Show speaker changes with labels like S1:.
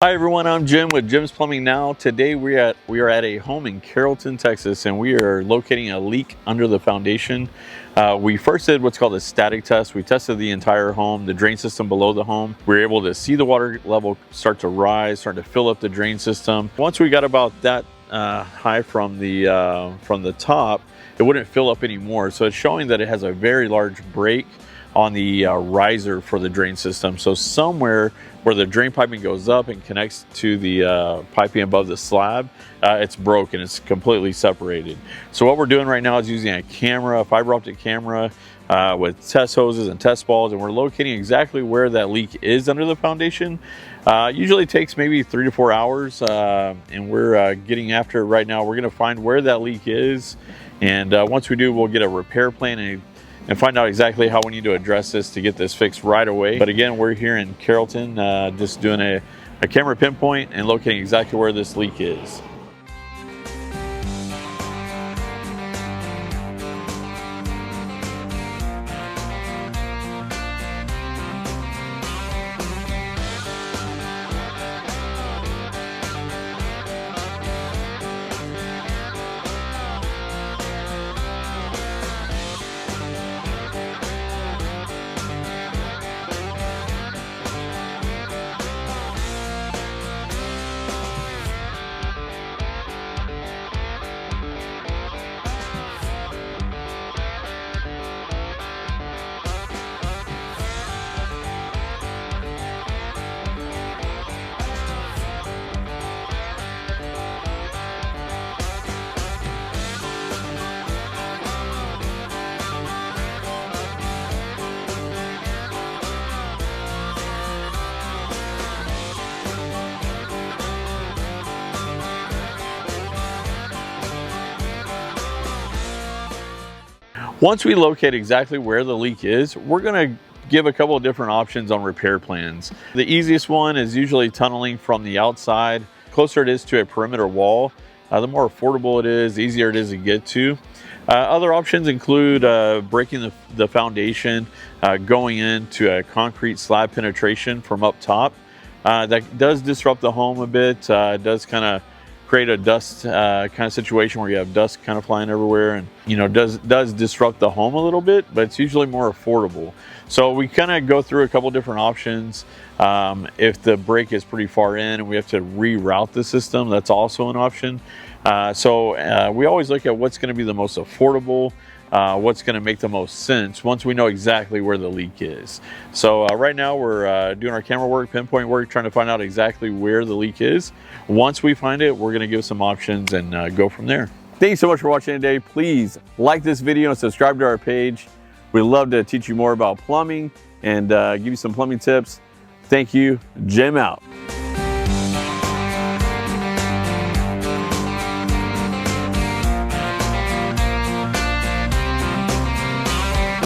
S1: Hi everyone, I'm Jim with Jim's Plumbing Now. Today we are at a home in Carrollton, Texas, and we are locating a leak under the foundation. We first did what's called a static test. We tested the entire home, the drain system below the home. We were able to see the water level start to rise, start to fill up the drain system. Once we got about that high from the top, it wouldn't fill up anymore. So it's showing that it has a very large break on the riser for the drain system. So somewhere where the drain piping goes up and connects to the piping above the slab, it's broken, it's completely separated. So what we're doing right now is using a camera, a fiber optic camera with test hoses and test balls, and we're locating exactly where that leak is under the foundation. Usually takes maybe 3 to 4 hours, and we're getting after it right now. We're gonna find where that leak is, and once we do, we'll get a repair plan and find out exactly how we need to address this to get this fixed right away. But again, we're here in Carrollton, just doing a camera pinpoint and locating exactly where this leak is. Once we locate exactly where the leak is, we're going to give a couple of different options on repair plans. The easiest one is usually tunneling from the outside. The closer it is to a perimeter wall, the more affordable it is, the easier it is to get to. Other options include breaking the foundation, going into a concrete slab penetration from up top. That does disrupt the home a bit. It does kind of create a dust kind of situation where you have dust kind of flying everywhere, and does disrupt the home a little bit, but it's usually more affordable. So we kind of go through a couple different options. If the break is pretty far in and we have to reroute the system, that's also an option. So we always look at what's going to be the most affordable, what's going to make the most sense once we know exactly where the leak is. So right now we're doing our camera work, pinpoint work, trying to find out exactly where the leak is. Once we find it, we're going to give some options and go from there. Thank you so much for watching today. Please like this video and subscribe to our page. We'd love to teach you more about plumbing and give you some plumbing tips. Thank you. Jim out.